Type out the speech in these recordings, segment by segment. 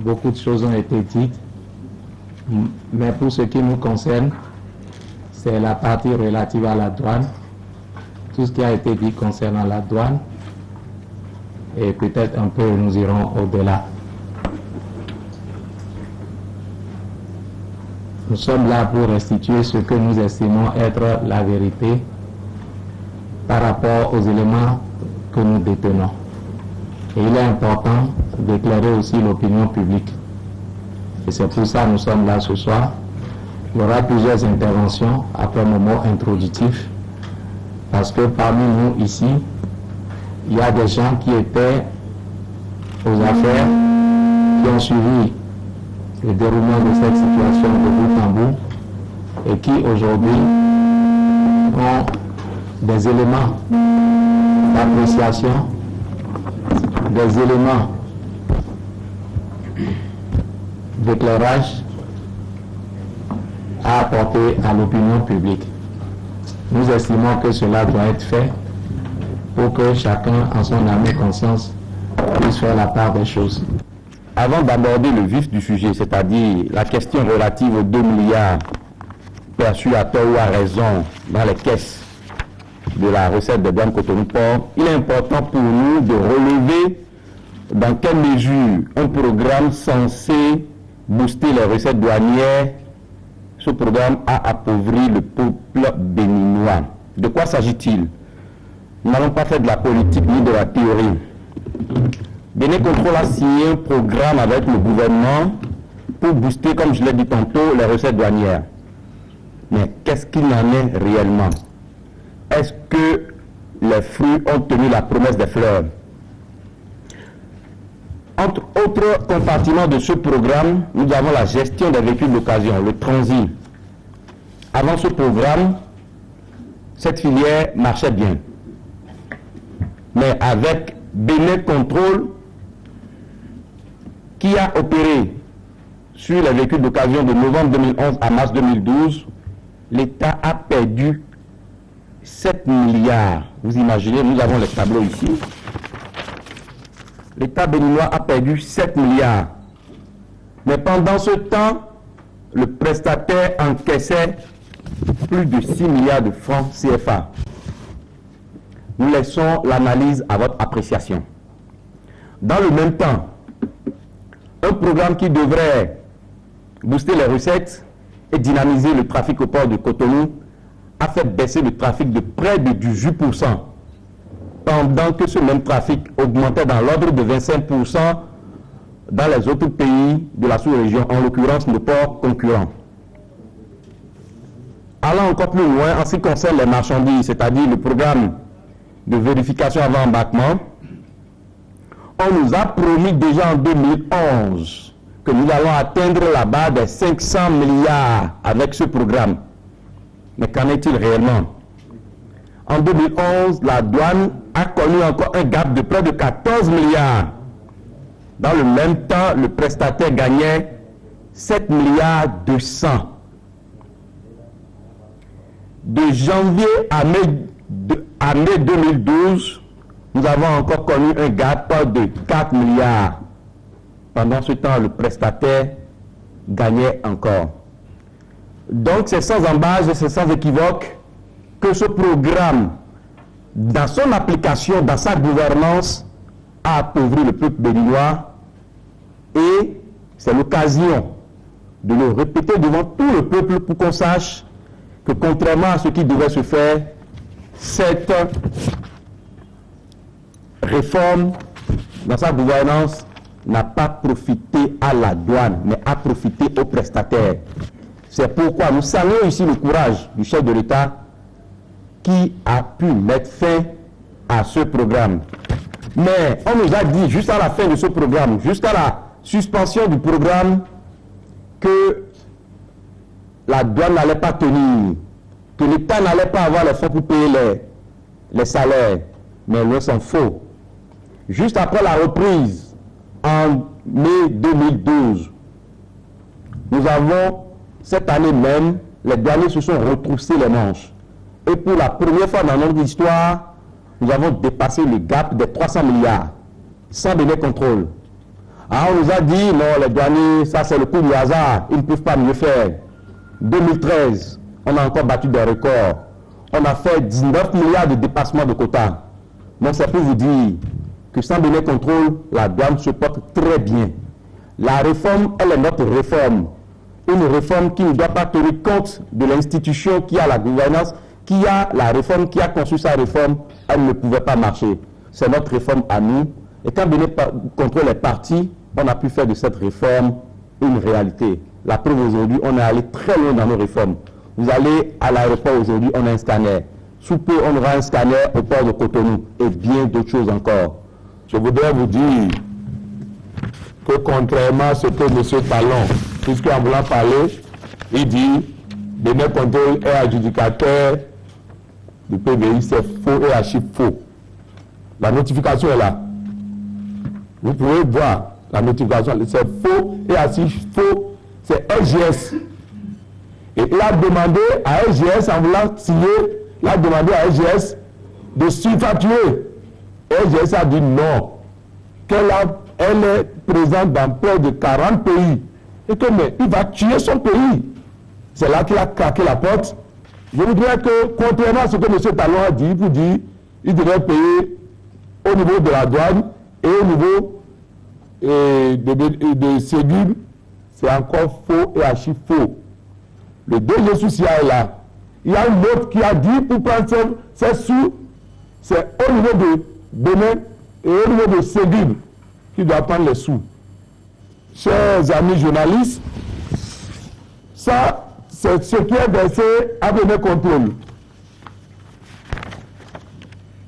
beaucoup de choses ont été dites, mais pour ce qui nous concerne, c'est la partie relative à la douane. Tout ce qui a été dit concernant la douane, et peut-être un peu nous irons au-delà. Nous sommes là pour restituer ce que nous estimons être la vérité par rapport aux éléments que nous détenons. Et il est important d'éclairer aussi l'opinion publique. Et c'est pour ça que nous sommes là ce soir. Il y aura plusieurs interventions après mon mot introductif, parce que parmi nous ici, il y a des gens qui étaient aux affaires, qui ont suivi le déroulement de cette situation de bout en bout et qui aujourd'hui ont des éléments d'appréciation, des éléments d'éclairage à apporter à l'opinion publique. Nous estimons que cela doit être fait pour que chacun, en son âme et conscience, puisse faire la part des choses. Avant d'aborder le vif du sujet, c'est-à-dire la question relative aux 2 milliards perçus à tort ou à raison dans les caisses de la recette de douane Cotonou-Port, il est important pour nous de relever dans quelle mesure un programme censé booster les recettes douanières, ce programme a appauvri le peuple béninois. De quoi s'agit-il? Nous n'allons pas faire de la politique ni de la théorie. Bénin Contrôle a signé un programme avec le gouvernement pour booster, comme je l'ai dit tantôt, les recettes douanières. Mais qu'est-ce qu'il en est réellement? Est-ce que les fruits ont tenu la promesse des fleurs? Entre autres compartiments de ce programme, nous avons la gestion des véhicules d'occasion, le transit. Avant ce programme, cette filière marchait bien. Mais avec Bénin Contrôle, qui a opéré sur les véhicules d'occasion de novembre 2011 à mars 2012, l'État a perdu 7 milliards. Vous imaginez, nous avons les tableaux ici. L'État béninois a perdu 7 milliards. Mais pendant ce temps, le prestataire encaissait plus de 6 milliards de francs CFA. Nous laissons l'analyse à votre appréciation. Dans le même temps, un programme qui devrait booster les recettes et dynamiser le trafic au port de Cotonou a fait baisser le trafic de près de 18%, pendant que ce même trafic augmentait dans l'ordre de 25% dans les autres pays de la sous-région, en l'occurrence nos ports concurrents. Allant encore plus loin, en ce qui concerne les marchandises, c'est-à-dire le programme de vérification avant embarquement, on nous a promis déjà en 2011 que nous allons atteindre la barre des 500 milliards avec ce programme. Mais qu'en est-il réellement? En 2011, la douane a connu encore un gap de près de 14 milliards. Dans le même temps, le prestataire gagnait 7 milliards 200. De janvier à mai 2012, nous avons encore connu un gap de 4 milliards. Pendant ce temps, le prestataire gagnait encore. Donc, c'est sans embâche et c'est sans équivoque que ce programme, dans son application, dans sa gouvernance, a appauvri le peuple béninois. Et c'est l'occasion de le répéter devant tout le peuple pour qu'on sache que contrairement à ce qui devait se faire, cette réforme dans sa gouvernance n'a pas profité à la douane, mais a profité aux prestataires. C'est pourquoi nous saluons ici le courage du chef de l'État qui a pu mettre fin à ce programme. Mais on nous a dit juste à la fin de ce programme, jusqu'à la suspension du programme, que la douane n'allait pas tenir, que l'État n'allait pas avoir les fonds pour payer les salaires. Mais loin s'en faut. Juste après la reprise, en mai 2012, nous avons, cette année même, les douaniers se sont retroussés les manches. Et pour la première fois dans notre histoire, nous avons dépassé le gap des 300 milliards, sans Bénin Contrôle. Ah, on nous a dit, non, les douaniers, ça c'est le coup du hasard, ils ne peuvent pas mieux faire. 2013, on a encore battu des records. On a fait 19 milliards de dépassements de quotas. Donc c'est pour vous dire que sans donner contrôle, la douane se porte très bien. La réforme, elle est notre réforme. Une réforme qui ne doit pas tenir compte de l'institution qui a la gouvernance, qui a la réforme, qui a conçu sa réforme, elle ne pouvait pas marcher. C'est notre réforme à nous. Et quand donné contrôle est parti, on a pu faire de cette réforme une réalité. La preuve aujourd'hui, on est allé très loin dans nos réformes. Vous allez à l'aéroport aujourd'hui, on a un scanner. Sous peu, on aura un scanner au port de Cotonou et bien d'autres choses encore. Je voudrais vous dire que contrairement à ce que M. Talon, puisqu'en voulant parler, il dit Benin Contrôle est adjudicateur du PBI, c'est faux et archi faux. La notification est là. Vous pouvez voir la notification, c'est faux et archi faux, c'est SGS. Et il a demandé à SGS, en voulant signer, il a demandé à SGS de sulfatuer. SGS a dit non, elle est présente dans près de 40 pays. Et que mais il va tuer son pays. C'est là qu'il a craqué la porte. Je voudrais que, contrairement à ce que M. Talon a dit, pour dire il devrait payer au niveau de la douane et au niveau de Ségur, c'est encore faux et archi faux. Le DG social est là. Il y a une autre qui a dit pour prendre ses sous, c'est au niveau de Benin et au niveau de Ségur qui doit prendre les sous. Chers amis journalistes, ça, c'est ce qui est versé à Benin Contrôle.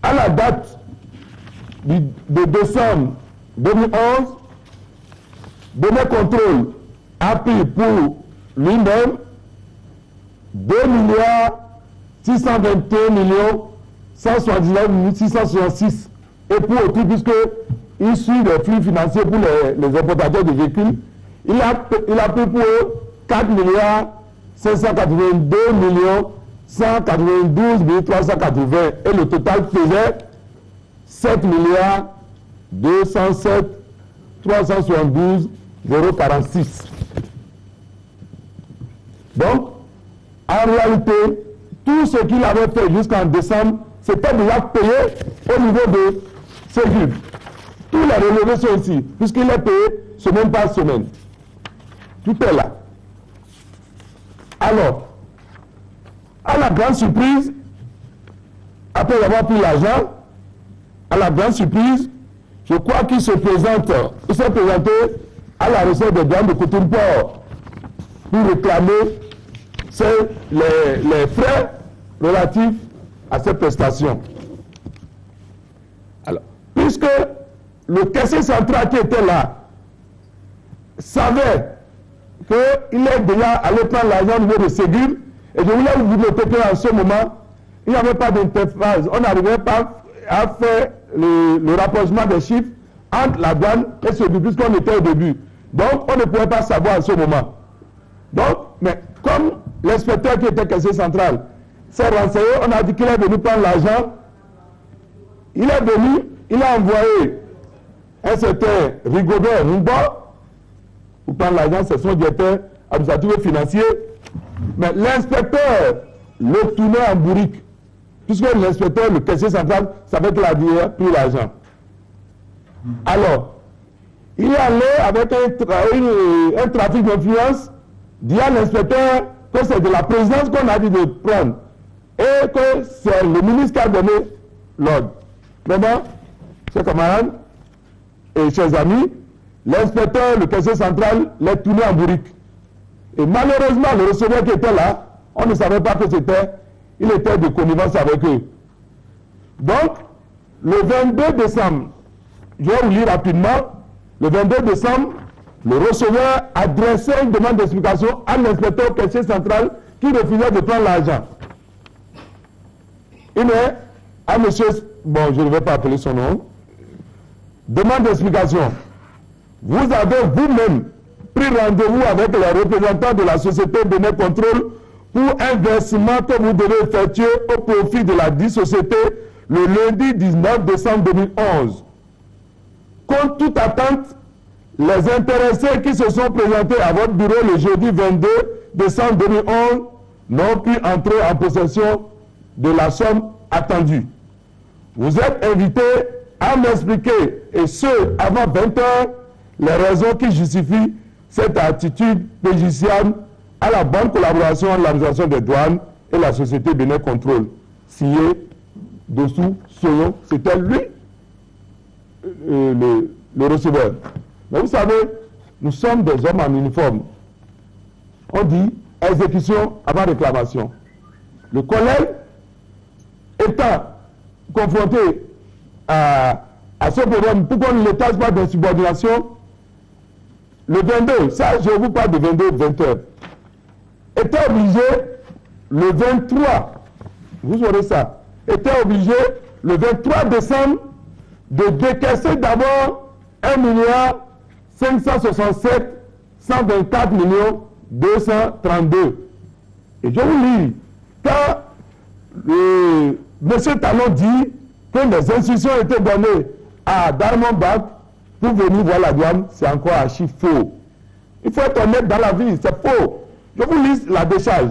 À la date de décembre 2011, Benin Contrôle a pris pour lui-même 2 621 179 666 et pour autrui, puisque il suit les flux financiers pour les importateurs de véhicules, il a pris pour eux 4 582 192 380 et le total faisait 7 207 372 046. Donc, en réalité, tout ce qu'il avait fait jusqu'en décembre, c'était déjà payé au niveau de Ségur. Tous les relevés sont ici, puisqu'il est payé semaine par semaine. Tout est là. Alors, à la grande surprise, après avoir pris l'argent, à la grande surprise, je crois qu'il s'est présenté à la recette des douanes de Cotonou-Port pour réclamer les frais relatifs à cette prestation. Alors, puisque le caissier central qui était là savait qu'il est déjà allé prendre l'argent au niveau de Ségur, et je voulais vous noter qu'en ce moment, il n'y avait pas d'interface. On n'arrivait pas à faire le rapprochement des chiffres entre la douane et Ségur, puisqu'on était au début. Donc, on ne pouvait pas savoir en ce moment. Donc, mais comme l'inspecteur qui était caissier central s'est renseigné, on a dit qu'il est venu prendre l'argent. Il est venu, il a envoyé un certain Rigobert Rumbo pour prendre l'argent, c'est son directeur administratif et financier. Mais l'inspecteur le tournait en bourrique, puisque l'inspecteur, le caissier central, savait qu'il avait pris l'argent. Alors, il est allé avec un trafic d'influence, dit à l'inspecteur que c'est de la présidence qu'on a dit de prendre et que c'est le ministre qui a donné l'ordre. Maintenant, chers camarades et chers amis, l'inspecteur, le caissier central, l'a tourné en bourrique. Et malheureusement, le receveur qui était là, on ne savait pas que il était de connivence avec eux. Donc, le 22 décembre, je vais vous lire rapidement, le 22 décembre, le receveur adressait une demande d'explication à l'inspecteur caissier central qui refusait de prendre l'argent. Il est à monsieur, bon, je ne vais pas appeler son nom, demande d'explication. Vous avez vous-même pris rendez-vous avec les représentants de la société Benin Contrôle pour un versement que vous devez effectuer au profit de la dite société le lundi 19 décembre 2011. Contre toute attente, les intéressés qui se sont présentés à votre bureau le jeudi 22 décembre 2011 n'ont pu entrer en possession de la somme attendue. Vous êtes invités à m'expliquer, et ce, avant 20 heures, les raisons qui justifient cette attitude préjudiciable à la bonne collaboration entre l'administration des douanes et la société Bénin Contrôle. Signé dessous, Soyon, c'était lui, le receveur. Mais vous savez, nous sommes des hommes en uniforme. On dit exécution avant réclamation. Le collègue étant confronté à ce problème, pourquoi on ne l'étage pas d'insubordination, le 22, ça je vous parle de 22-20 heures, était obligé le 23, vous aurez ça, était obligé le 23 décembre de décaisser d'abord 1 567 124 232. Et je vous lis, quand M. Talon dit que les instructions étaient données à Diamond Bank pour venir voir la douane, c'est encore archi faux. Il faut être honnête dans la vie, c'est faux. Je vous lis la décharge.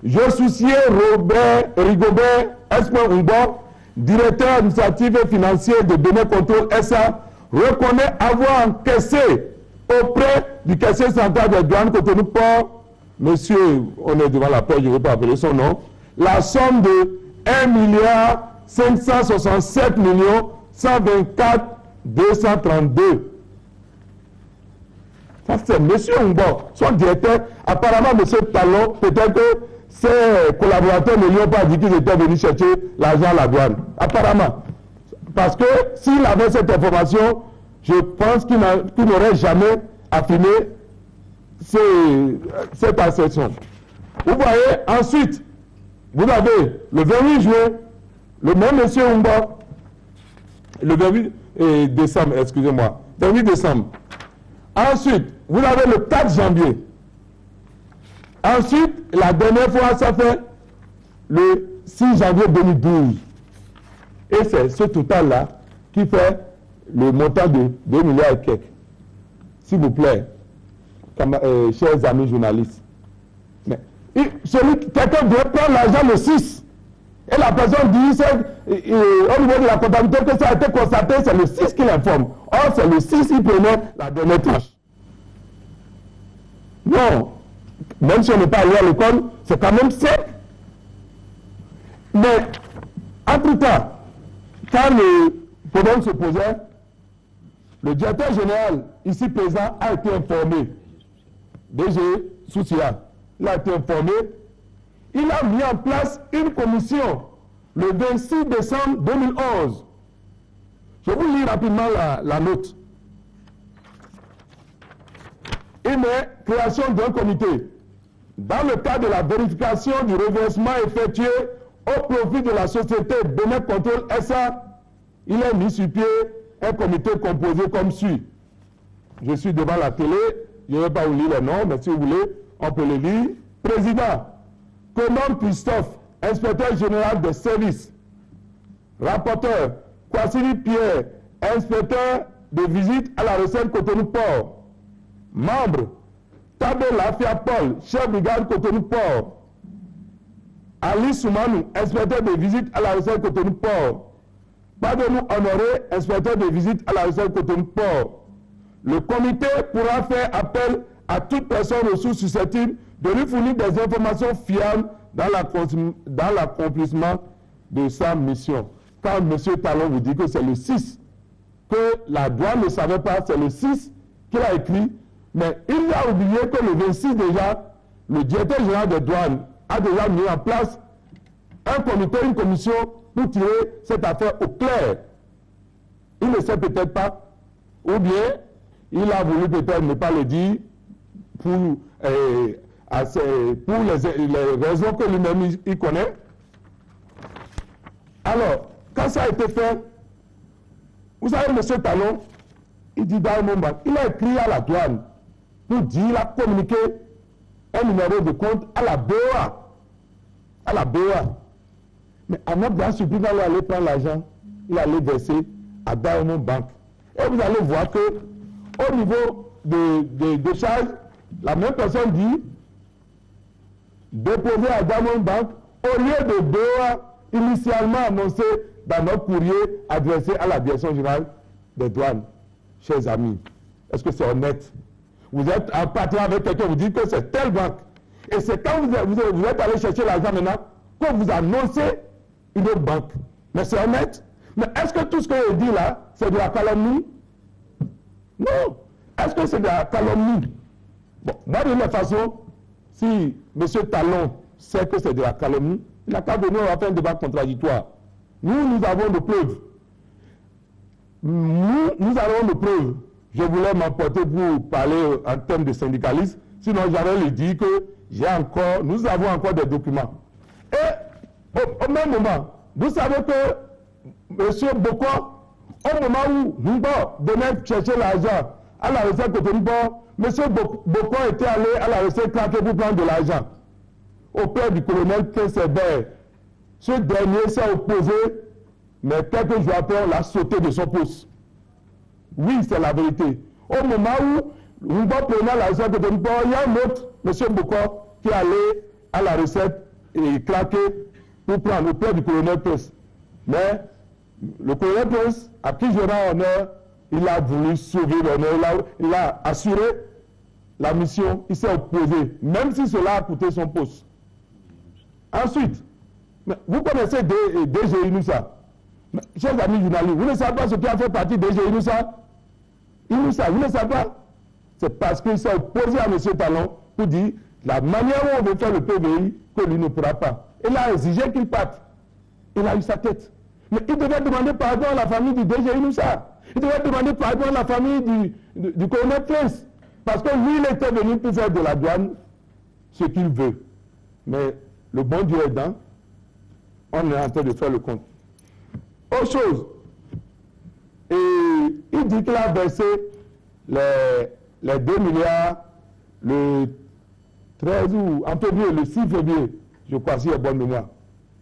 Je souciais Rigobert Espoir-Umbo, directeur administratif et financier de Bénin Contrôle SA, reconnaît avoir encaissé auprès du caissier central des douanes Cotonou-Port, monsieur, on est devant la porte, je ne vais pas appeler son nom, la somme de 1 567 124 232. Ça, c'est M. Umbo, son directeur. Apparemment, M. Talon, peut-être que ses collaborateurs ne lui ont pas dit qu'ils étaient venus chercher l'argent à la douane. Apparemment. Parce que s'il avait cette information, je pense qu'il n'aurait jamais affirmé cette assertion. Vous voyez, ensuite, vous avez le 28 juin, le même M. Umbo, le 28 décembre, excusez-moi, 28 décembre. Ensuite, vous avez le 4 janvier. Ensuite, la dernière fois, ça fait le 6 janvier 2012. Et c'est ce total-là qui fait le montant de 2 milliards et quelques. S'il vous plaît, chers amis journalistes. Mais quelqu'un doit prendre l'argent le 6. Et la personne dit, au niveau de la comptabilité, que ça a été constaté, c'est le 6 qui l'informe. Or, c'est le 6 qui prenait la dernière tranche. Non, même si on n'est pas allé à l'école, c'est quand même simple. Mais, entre-temps, quand le problème se posait, le directeur général, ici présent, a été informé. DG Soucia, il a été informé. Il a mis en place une commission le 26 décembre 2011. Je vous lis rapidement la note. Il met création d'un comité. Dans le cadre de la vérification du reversement effectué au profit de la société Bénin Contrôle SA, il a mis sur pied un comité composé comme suit. Je suis devant la télé, je ne vais pas vous lire les noms, mais si vous voulez, on peut les lire. Président, Commande Christophe, inspecteur général des services. Rapporteur, Kwasili Pierre, inspecteur de visite à la recette Cotonou-Port. Membre, Tabé Lafia Paul, chef brigade Cotonou-Port. Ali Soumanou, inspecteur de visite à la recette Cotonou-Port. Padenou Honoré, inspecteur de visite à la recette Cotonou-Port. Le comité pourra faire appel à toute personne ressource susceptible de lui fournir des informations fiables dans l'accomplissement de sa mission. Quand M. Talon vous dit que c'est le 6, que la douane ne savait pas, c'est le 6 qu'il a écrit, mais il a oublié que le 26 déjà, le directeur général des douanes a déjà mis en place un comité, une commission pour tirer cette affaire au clair. Il ne sait peut-être pas, ou bien il a voulu peut-être ne pas le dire pour les raisons que lui-même il connaît. Alors, quand ça a été fait, vous savez, M. Talon, il dit dans le moment, il a écrit à la douane pour dire, il a communiqué un numéro de compte à la BOA. À la BOA. Mais en absence, il allait prendre l'argent, il allait verser à Diamond Bank. Et vous allez voir que au niveau de charges, la même personne dit déposer à Diamond Bank au lieu de DOA initialement annoncé dans notre courrier adressé à la direction générale des douanes. Chers amis, est-ce que c'est honnête? Vous êtes en partenariat avec quelqu'un, vous dites que c'est telle banque. Et c'est quand vous êtes allé chercher l'argent maintenant que vous annoncez une autre banque. Mais c'est honnête? Mais est-ce que tout ce que je dis là, c'est de la calomnie? Non. Est-ce que c'est de la calomnie? Bon, moi de toute façon, si M. Talon sait que c'est de la calomnie, il n'a qu'à venir, on va faire un débat contradictoire. Nous avons des preuves. Nous avons des preuves. Je voulais m'emporter pour parler en termes de syndicalisme, sinon j'allais lui dire que nous avons encore des documents. Et au même moment, vous savez que M. Boko, au moment où Mbo venait chercher l'argent à la recette Cotonou, M. Boko était allé à la recette craquer pour prendre de l'argent auprès du colonel Kessebert. Ce dernier s'est opposé, mais quelques jours après, on l'a sauté de son poste. Oui, c'est la vérité. Au moment où Mbo prenait l'argent Cotonou, il y a un autre, M. Boko, qui est allé à la recette et craquer pour prendre auprès du colonel Prince. Mais le colonel Prince, à qui je rends honneur, il a voulu sauver l'honneur, il a assuré la mission, il s'est opposé, même si cela a coûté son poste. Ensuite, vous connaissez DG Inoussa. Chers amis journalistes, vous ne savez pas ce qui a fait partie de DG Inoussa? Inoussa, vous ne savez pas? C'est parce qu'il s'est opposé à M. Talon pour dire la manière où on veut faire le PVI, que lui ne pourra pas. Il a exigé qu'il parte. Il a eu sa tête. Mais il devait demander pardon à la famille du DG Inoussa. Il devait demander pardon à la famille du colonel Prince. Parce que lui, il était venu pour faire de la douane ce qu'il veut. Mais le bon Dieu aidant, on est en train de faire le compte. Autre chose, et il dit qu'il a versé les 2 milliards le 13 ou en février, le 6 février, je crois, si j'ai bonne mémoire.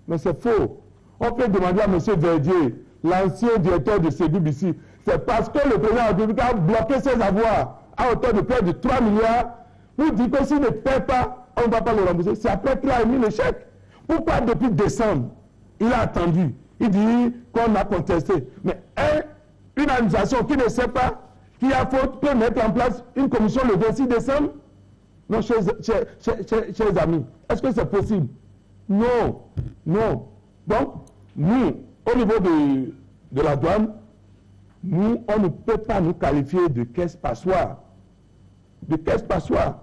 Mais c'est faux. On peut demander à M. Verdier, l'ancien directeur de Ségub-Ici, c'est parce que le président de la République a bloqué ses avoirs à hauteur de près de 3 milliards pour dire que s'il ne paie pas, on ne va pas le rembourser. C'est après qu'il a émis le chèque. Pourquoi depuis décembre, il a attendu? Il dit qu'on a contesté. Mais une administration qui ne sait pas qu'il y a faute peut mettre en place une commission le 26 décembre? Non, chers amis, est-ce que c'est possible? Non, non. Donc, nous, au niveau de la douane, nous, on ne peut pas nous qualifier de caisse passoire. De caisse passoire.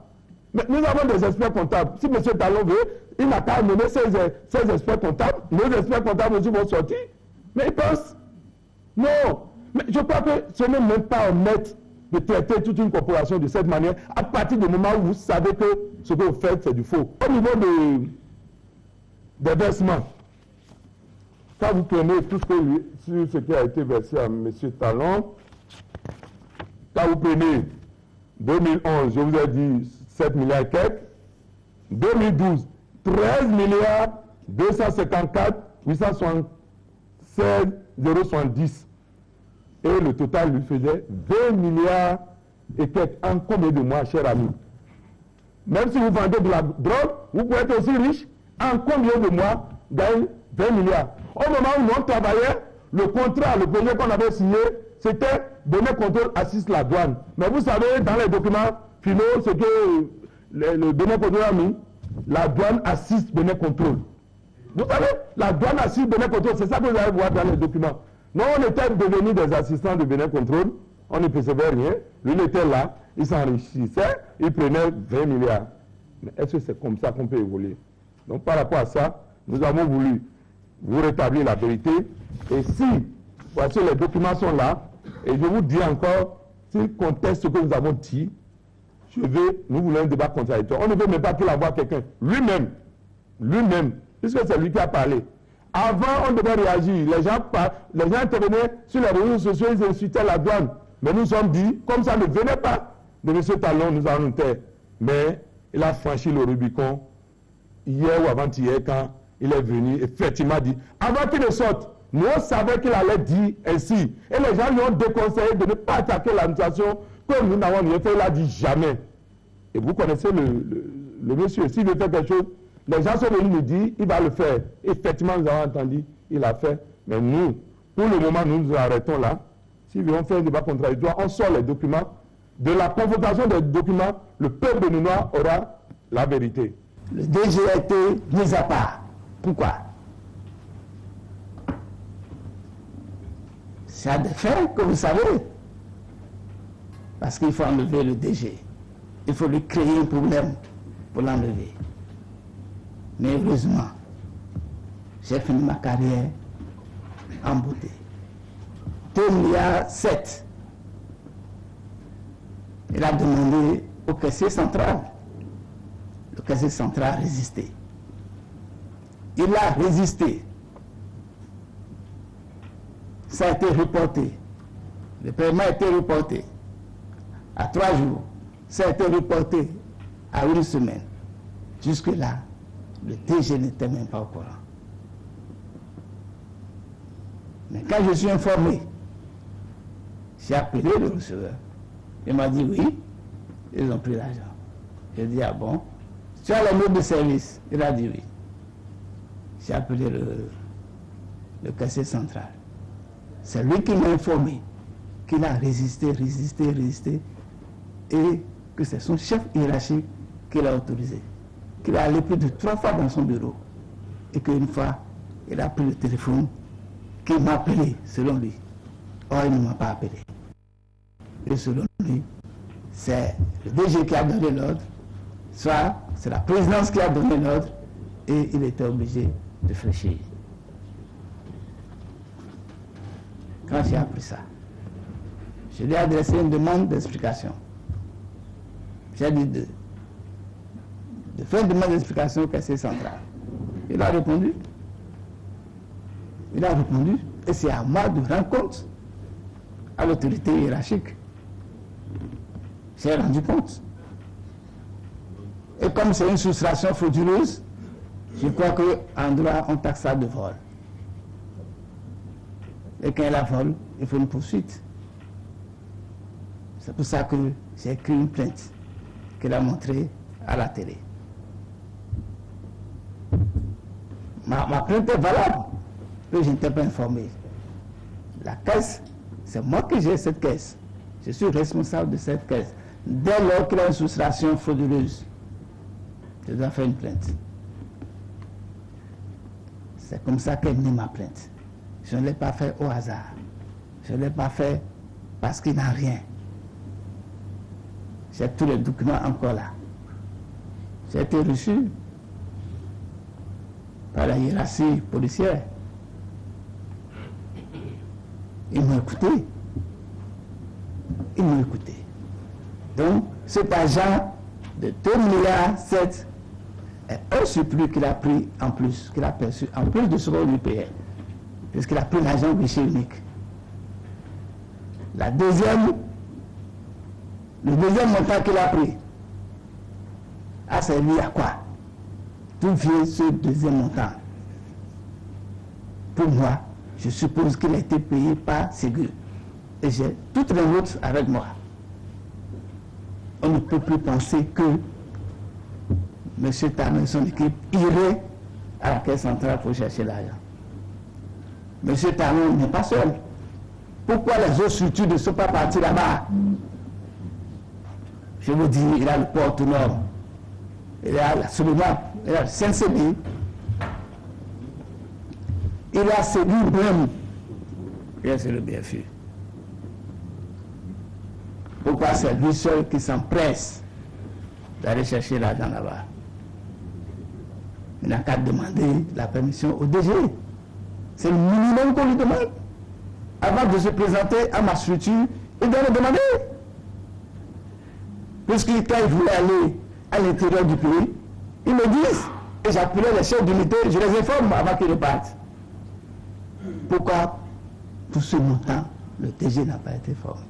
Mais nous avons des experts comptables. Si M. Talon veut, il n'a qu'à amener ses experts comptables. Nos experts comptables aussi vont sortir. Mais ils pensent. Non. Mais je crois que ce n'est même pas honnête de traiter toute une corporation de cette manière à partir du moment où vous savez que ce que vous faites, c'est du faux. Au niveau des versements, quand vous prenez tout ce qui a été versé à M. Talon, quand vous prenez 2011, je vous ai dit 7 milliards et quelques, 2012, 13 milliards 254 876 070. Et le total lui faisait 20 milliards et quelques en combien de mois, chers amis? Même si vous vendez de la drogue, vous pouvez être aussi riche. En combien de mois gagne 20 milliards? Au moment où on travaillait, le contrat, le projet qu'on avait signé, c'était donner contrôle assiste la douane. Mais vous savez, dans les documents finaux, ce que le Bénin Contrôle a mis, la douane assiste Bénin Contrôle. Vous savez, la douane assiste Bénin Contrôle, c'est ça que vous allez voir dans les documents. Non, on était devenus des assistants de Bénin Contrôle, on ne percevait rien. Lui, il était là, il s'enrichissait, il prenait 20 milliards. Mais est-ce que c'est comme ça qu'on peut évoluer? Donc, par rapport à ça, nous avons voulu vous rétablir la vérité. Et si, voici les documents sont là, et je vous dis encore, s'il conteste ce que nous avons dit, nous voulons un débat contradictoire. On ne veut même pas qu'il envoie quelqu'un. Lui-même, puisque c'est lui qui a parlé. Avant, on devait réagir. Les gens intervenaient sur les réseaux sociaux, ils insultaient la douane. Mais nous sommes dit, comme ça ne venait pas de M. Talon, nous allons taire. Mais il a franchi le Rubicon hier ou avant-hier quand il est venu, effectivement dit, avant qu'il ne sorte, nous on savait qu'il allait dire ainsi. Et les gens lui ont déconseillé de ne pas attaquer l'administration que nous n'avons rien fait, il a dit jamais. Et vous connaissez le monsieur, s'il veut faire quelque chose, les gens sont venus nous dire, il va le faire. Effectivement, nous avons entendu, il a fait. Mais nous, pour le moment, nous nous arrêtons là. Si nous voulons faire un débat contradictoire, on sort les documents. De la confrontation des documents, le peuple béninois aura la vérité. Le DG a été mis à part. Pourquoi? C'est à des faits que vous savez. Parce qu'il faut enlever le DG. Il faut lui créer un problème pour l'enlever. Mais heureusement, j'ai fini ma carrière en beauté. 2007, il a demandé au caissier central. Le caissier central a résisté. Il a résisté. Ça a été reporté. Le paiement a été reporté à 3 jours. Ça a été reporté à 1 semaine. Jusque-là, le DG n'était même pas au courant. Mais quand je suis informé, j'ai appelé le receveur. Il m'a dit oui, ils ont pris l'argent. J'ai dit ah bon, tu as les notes de service? Il a dit oui. J'ai appelé le caissier central. C'est lui qui m'a informé qu'il a résisté, et que c'est son chef hiérarchique qui l'a autorisé. Qu'il est allé plus de 3 fois dans son bureau et qu'une fois, il a pris le téléphone, qu'il m'a appelé, selon lui. Or, il ne m'a pas appelé. Et selon lui, c'est le DG qui a donné l'ordre, soit c'est la présidence qui a donné l'ordre, et il était obligé de fléchir. Quand j'ai appris ça, je lui ai adressé une demande d'explication. J'ai dit de faire une demande d'explication au caissier central. Il a répondu. Il a répondu, et c'est à moi de rendre compte à l'autorité hiérarchique. J'ai rendu compte. Et comme c'est une soustraction frauduleuse, je crois qu'en droit, on taxe ça de vol. Et quand il a vol, il faut une poursuite. C'est pour ça que j'ai écrit une plainte qu'il a montrée à la télé. Ma plainte est valable, mais je n'étais pas informé. La caisse, c'est moi qui j'ai cette caisse. Je suis responsable de cette caisse. Dès lors qu'il y a une soustraction frauduleuse, je dois faire une plainte. C'est comme ça qu'est née ma plainte. Je ne l'ai pas fait au hasard. Je ne l'ai pas fait parce qu'il n'a rien. J'ai tous les documents encore là. J'ai été reçu par la hiérarchie policière. Ils m'ont écouté. Ils m'ont écouté. Donc, cet argent de 2,7 milliards est un surplus qu'il a pris en plus, qu'il a perçu en plus de ce qu'on lui payait, puisqu'il a pris l'argent au guichet unique. Le deuxième montant qu'il a pris a servi à quoi? D'où vient ce deuxième montant? Pour moi, je suppose qu'il a été payé par Ségur. Et j'ai toutes les notes avec moi. On ne peut plus penser que M. Tanon et son équipe iraient à la caisse centrale pour chercher l'argent. M. Tanon n'est pas seul. Pourquoi les autres structures ne sont pas parties là-bas? Je vous dis, il a le port au nord, il a la Solomap, il a le CNCB, il a Ségur même, et c'est le BFU. Pourquoi c'est lui seul qui s'empresse d'aller chercher l'argent là-bas? Il n'a qu'à demander la permission au DG. C'est le minimum qu'on lui demande. Avant de se présenter à ma structure, il doit le demander. Puisque quand ils voulaient aller à l'intérieur du pays, ils me disent, et j'appelais les chefs d'unité, je les informe avant qu'ils repartent. Pourquoi, pour ce montant, le DG n'a pas été formé?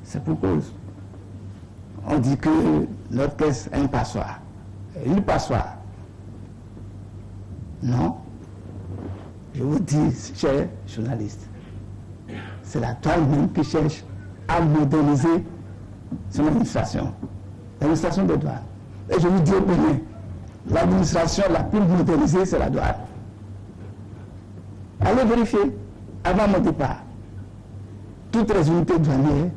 C'est pour cause. On dit que notre caisse est un passoire. Une passoire. Non. Je vous dis, chers journalistes, c'est la toile même qui cherche à moderniser son administration des douanes. Et je vous dis au Bénin, l'administration la plus modernisée, c'est la douane. Allez vérifier, avant mon départ, toutes les unités douanières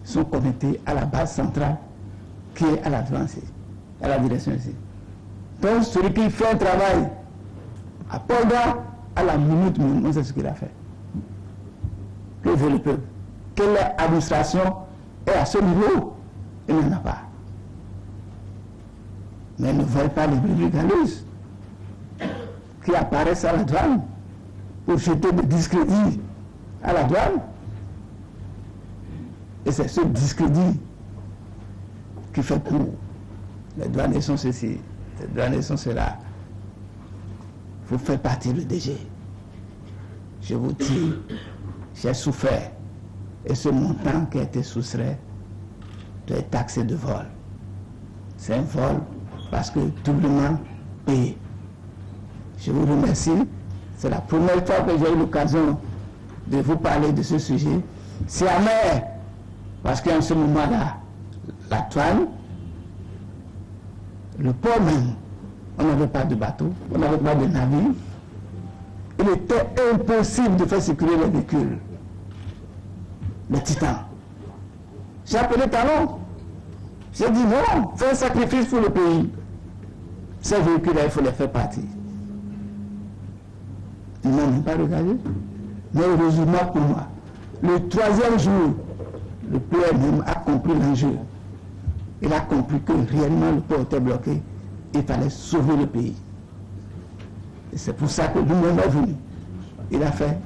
sont connectées à la base centrale qui est à la douane ici, à la direction ici. Donc celui qui fait un travail à Polda, à la minute, on sait ce qu'il a fait. Que veut le peuple? Quelle administration est à ce niveau? Il n'y en a pas. Mais ne voyez pas les brebis galeuses qui apparaissent à la douane pour jeter des discrédits à la douane. Et c'est ce discrédit qui fait que les douaniers sont ceci, les douaniers sont cela. Vous faites partie du DG. Je vous dis, j'ai souffert. Et ce montant qui a été soustrait doit être taxé de vol. C'est un vol parce que doublement payé. Je vous remercie. C'est la première fois que j'ai eu l'occasion de vous parler de ce sujet. C'est amer parce qu'en ce moment-là, la douane, le port même, on n'avait pas de bateau, on n'avait pas de navire. Il était impossible de faire circuler les véhicules. Les titans. J'ai appelé Talon. J'ai dit non, fais un sacrifice pour le pays. Ces véhicules-là, il faut les faire partir. Ils n'ont même pas regardé. Mais heureusement pour moi, le troisième jour, le PM a compris l'enjeu. Il a compris que réellement le port était bloqué. Il fallait sauver le pays. Et c'est pour ça que lui-même est venu. Il a fait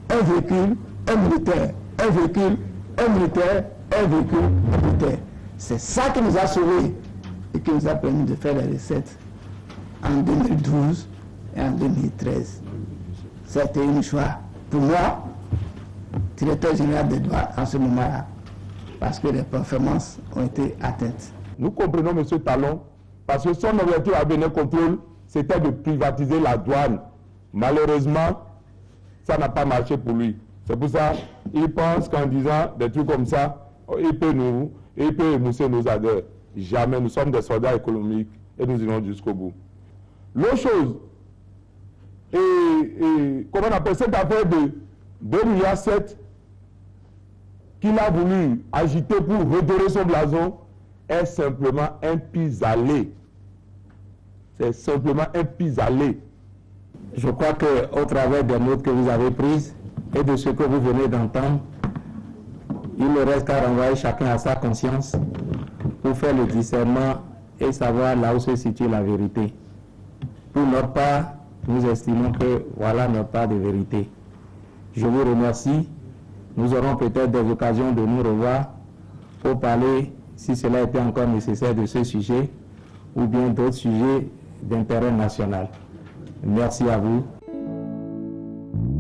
un véhicule, un militaire, un véhicule, un militaire, un véhicule, un militaire. C'est ça qui nous a sauvés et qui nous a permis de faire les recettes en 2012 et en 2013. C'était une choix pour moi, directeur général des douanes en ce moment-là, parce que les performances ont été atteintes. Nous comprenons M. Talon, parce que son objectif à Bénin Contrôle, c'était de privatiser la douane. Malheureusement, ça n'a pas marché pour lui. C'est pour ça qu'il pense qu'en disant des trucs comme ça, il peut émousser nos adhérents. Jamais, nous sommes des soldats économiques et nous irons jusqu'au bout. L'autre chose, comment on appelle cette affaire de 2,7 milliards qu'il a voulu agiter pour redorer son blason, est simplement un pis-aller. C'est simplement un pis-aller. Je crois qu'au travers des notes que vous avez prises et de ce que vous venez d'entendre, il ne reste qu'à renvoyer chacun à sa conscience pour faire le discernement et savoir là où se situe la vérité. Pour notre part, nous estimons que voilà notre part de vérité. Je vous remercie. Nous aurons peut-être des occasions de nous revoir pour parler, si cela était encore nécessaire, de ce sujet ou bien d'autres sujets d'intérêt national. Merci à vous.